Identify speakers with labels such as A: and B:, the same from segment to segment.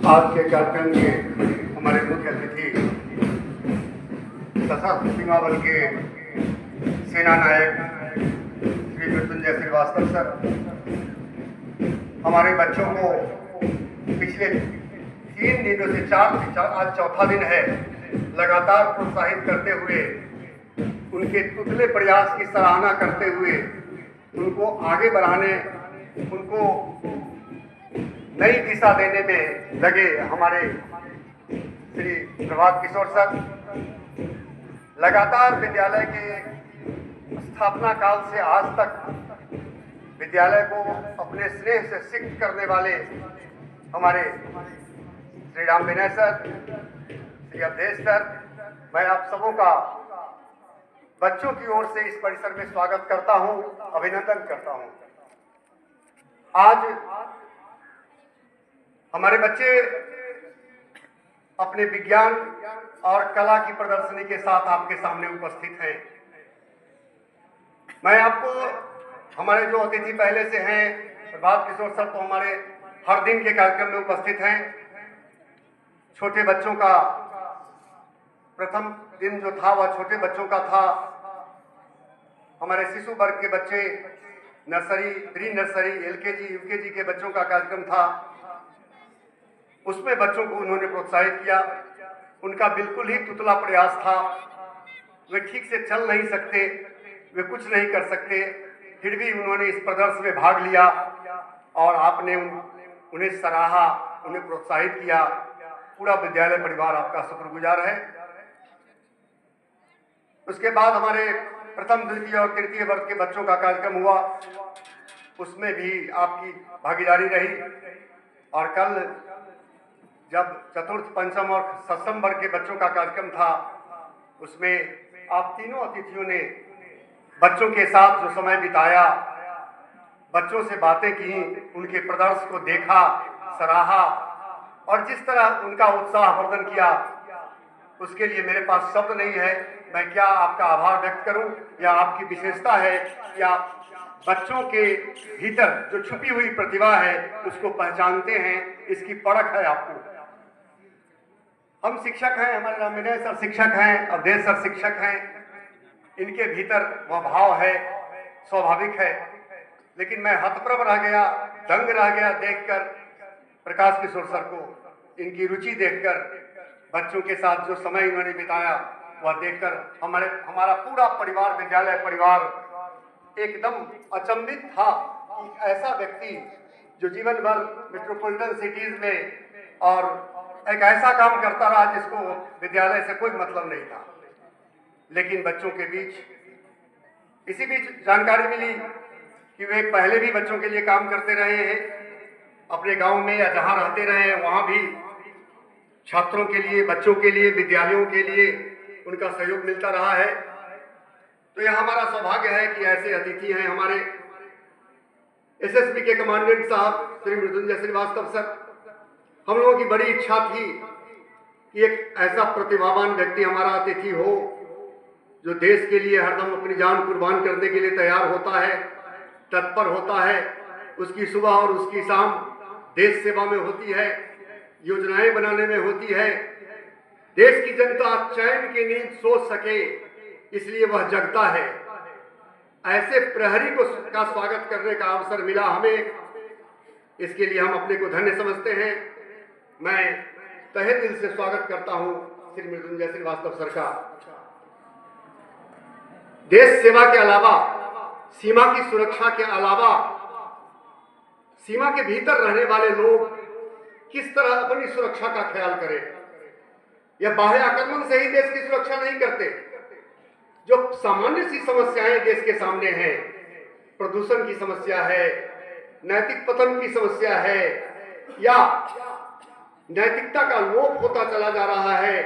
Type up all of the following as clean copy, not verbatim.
A: आज के कार्यक्रम के हमारे मुख्य अतिथि सशस्त्र सीमा बल के सेना नायक श्री मृत्युंजय श्रीवास्तव सर हमारे बच्चों को पिछले 3 दिनों से आज चौथा दिन है लगातार प्रोत्साहित करते हुए उनके तुतले प्रयास की सराहना करते हुए उनको आगे बढ़ाने उनको नई दिशा देने में लगे हमारे श्री प्रभात किशोर सर लगातार विद्यालय के स्थापना काल से आज तक विद्यालय को अपने स्नेह से सिक्त करने वाले हमारे श्री राम विनय सर, श्री अवधेश सर, मैं आप सबों का बच्चों की ओर से इस परिसर में स्वागत करता हूं, अभिनंदन करता हूं। आज हमारे बच्चे अपने विज्ञान और कला की प्रदर्शनी के साथ आपके सामने उपस्थित हैं। मैं आपको हमारे जो अतिथि पहले से हैं प्रभात किशोर सर तो हमारे हर दिन के कार्यक्रम में उपस्थित हैं। छोटे बच्चों का प्रथम दिन जो था वह छोटे बच्चों का था। हमारे शिशु वर्ग के बच्चे nursery, pre nursery, LKG, UKG के बच्चों का कार्यक्रम था। उसमें बच्चों को उन्होंने प्रोत्साहित किया। उनका बिल्कुल ही तुतला प्रयास था। वे ठीक से चल नहीं सकते, वे कुछ नहीं कर सकते, फिर भी उन्होंने इस प्रदर्शन में भाग लिया और आपने उन्हें सराहा, उन्हें प्रोत्साहित किया। पूरा विद्यालय परिवार आपका शुक्रगुजार है। उसके बाद हमारे प्रथम, द्वितीय और तृतीय वर्ग के बच्चों का कार्यक्रम हुआ। उसमें भी आपकी भागीदारी रही और कल जब चतुर्थ, पंचम और सप्तम वर्ग के बच्चों का कार्यक्रम था उसमें आप तीनों अतिथियों ने बच्चों के साथ जो समय बिताया, बच्चों से बातें की, उनके प्रदर्शन को देखा, सराहा और जिस तरह उनका उत्साहवर्धन किया, उसके लिए मेरे पास शब्द नहीं है। मैं क्या आपका आभार व्यक्त करूं। या आपकी विशेषता है या बच्चों के भीतर जो छुपी हुई प्रतिभा है उसको पहचानते हैं, इसकी परख है आपको। हम शिक्षक हैं, हमारे राम विनय सर शिक्षक हैं, अवधेश सर शिक्षक हैं, इनके भीतर वह भाव है, स्वाभाविक है। लेकिन मैं हतप्रभ रह गया, दंग रह गया देखकर प्रकाश किशोर सर को, इनकी रुचि देखकर, बच्चों के साथ जो समय इन्होंने बिताया वह देखकर हमारा पूरा परिवार, विद्यालय परिवार एकदम अचंभित था कि ऐसा व्यक्ति जो जीवन भर मेट्रोपॉलिटन सिटीज में और एक ऐसा काम करता रहा जिसको विद्यालय से कोई मतलब नहीं था, लेकिन बच्चों के बीच इसी बीच जानकारी मिली कि वे पहले भी बच्चों के लिए काम करते रहे हैं। अपने गांव में या जहां रहते रहे हैं वहां भी छात्रों के लिए, बच्चों के लिए, विद्यालयों के लिए उनका सहयोग मिलता रहा है। तो यह हमारा सौभाग्य है कि ऐसे अतिथि हैं हमारे एसएसबी के कमांडेंट साहब श्री मृत्युंजय श्रीवास्तव सर। हम लोगों की बड़ी इच्छा थी कि एक ऐसा प्रतिभावान व्यक्ति हमारा अतिथि हो जो देश के लिए हरदम अपनी जान कुर्बान करने के लिए तैयार होता है, तत्पर होता है। उसकी सुबह और उसकी शाम देश सेवा में होती है, योजनाएं बनाने में होती है। देश की जनता चैन की नींद सो सके इसलिए वह जगता है। ऐसे प्रहरी का स्वागत करने का अवसर मिला हमें, इसके लिए हम अपने को धन्य समझते हैं। मैं तहे दिल से स्वागत करता हूं श्री मृत्युंजय श्रीवास्तव सर का। देश सेवा के अलावा, सीमा की सुरक्षा के अलावा, सीमा के भीतर रहने वाले लोग किस तरह अपनी सुरक्षा का ख्याल करें। यह बाह्य आक्रमण से ही देश की सुरक्षा नहीं करते। जो सामान्य सी समस्याएं देश के सामने हैं, प्रदूषण की समस्या है, नैतिक पतन की समस्या है, या नैतिकता का लोप होता चला जा रहा है।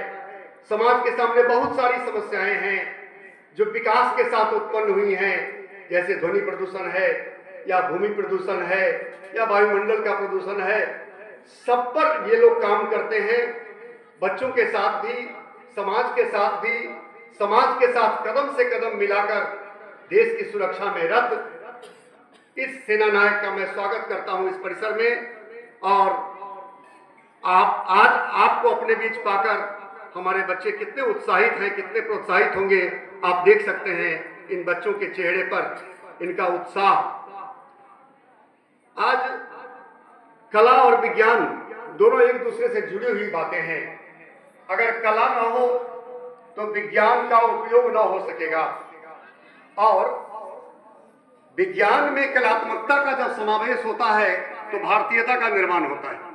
A: समाज के सामने बहुत सारी समस्याएं हैं जो विकास के साथ उत्पन्न हुई हैं, जैसे ध्वनि प्रदूषण है या भूमि प्रदूषण है या वायुमंडल का प्रदूषण है। सब पर ये लोग काम करते हैं। बच्चों के साथ भी, समाज के साथ भी, समाज के साथ कदम से कदम मिलाकर देश की सुरक्षा में रत इस सेना नायक का मैं स्वागत करता हूं इस परिसर में। और आप आज आपको अपने बीच पाकर हमारे बच्चे कितने उत्साहित हैं, कितने प्रोत्साहित होंगे, आप देख सकते हैं इन बच्चों के चेहरे पर इनका उत्साह। आज कला और विज्ञान दोनों एक दूसरे से जुड़ी हुई बातें हैं। अगर कला ना हो तो विज्ञान का उपयोग ना हो सकेगा, और विज्ञान में कलात्मकता का जब समावेश होता है तो भारतीयता का निर्माण होता है।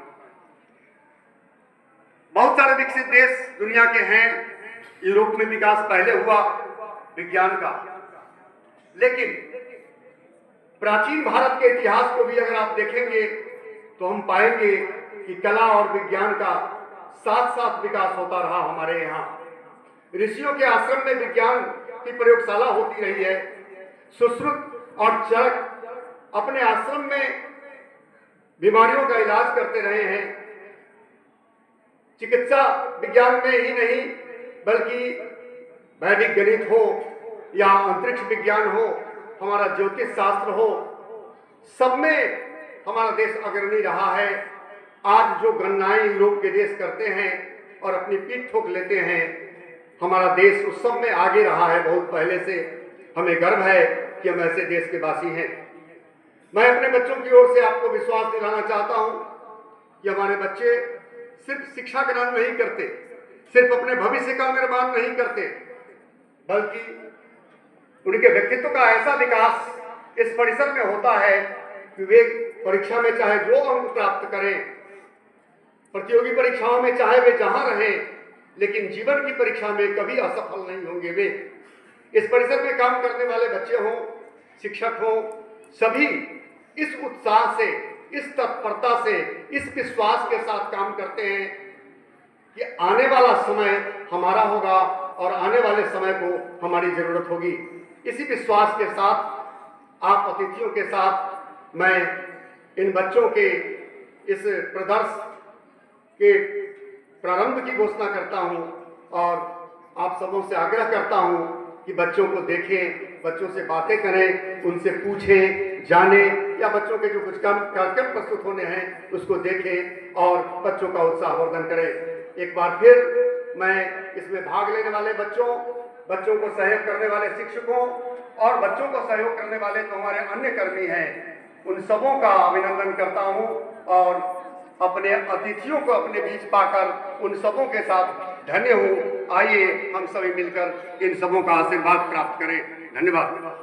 A: बहुत सारे विकसित देश दुनिया के हैं, यूरोप में विकास पहले हुआ विज्ञान का, लेकिन प्राचीन भारत के इतिहास को भी अगर आप देखेंगे तो हम पाएंगे कि कला और विज्ञान का साथ साथ विकास होता रहा। हमारे यहाँ ऋषियों के आश्रम में विज्ञान की प्रयोगशाला होती रही है। सुश्रुत और चरक अपने आश्रम में बीमारियों का इलाज करते रहे हैं। चिकित्सा विज्ञान में ही नहीं बल्कि वैदिक गणित हो या अंतरिक्ष विज्ञान हो, हमारा ज्योतिष शास्त्र हो, सब में हमारा देश अग्रणी रहा है। आज जो गणनाएं यूरोप के देश करते हैं और अपनी पीठ ठोक लेते हैं, हमारा देश उस सब में आगे रहा है बहुत पहले से। हमें गर्व है कि हम ऐसे देश के वासी हैं। मैं अपने बच्चों की ओर से आपको विश्वास दिलाना चाहता हूं कि हमारे बच्चे सिर्फ शिक्षा ग्रहण नहीं करते, सिर्फ अपने भविष्य का निर्माण नहीं करते, बल्कि उनके व्यक्तित्व का ऐसा विकास इस परिसर में होता है कि वे परीक्षा में चाहे जो अंक प्राप्त करें, प्रतियोगी परीक्षाओं में चाहे वे जहां रहें, लेकिन जीवन की परीक्षा में कभी असफल नहीं होंगे। वे इस परिसर में काम करने वाले बच्चे हों, शिक्षक हों, सभी इस उत्साह से, इस तत्परता से, इस विश्वास के साथ काम करते हैं कि आने वाला समय हमारा होगा और आने वाले समय को हमारी जरूरत होगी। इसी विश्वास के साथ आप अतिथियों के साथ मैं इन बच्चों के इस प्रदर्श के प्रारंभ की घोषणा करता हूं और आप सबों से आग्रह करता हूं कि बच्चों को देखें, बच्चों से बातें करें, उनसे पूछें, जानें, या बच्चों के जो कुछ कार्यक्रम प्रस्तुत होने हैं उसको देखें और बच्चों का उत्साहवर्धन करें। एक बार फिर मैं इसमें भाग लेने वाले बच्चों को सहयोग करने वाले शिक्षकों और बच्चों को सहयोग करने वाले तो हमारे अन्य कर्मी हैं, उन सबों का अभिनंदन करता हूं और अपने अतिथियों को अपने बीच पाकर उन सबों के साथ धन्य हूं। आइए हम सभी मिलकर इन सबों का आशीर्वाद प्राप्त करें। धन्यवाद।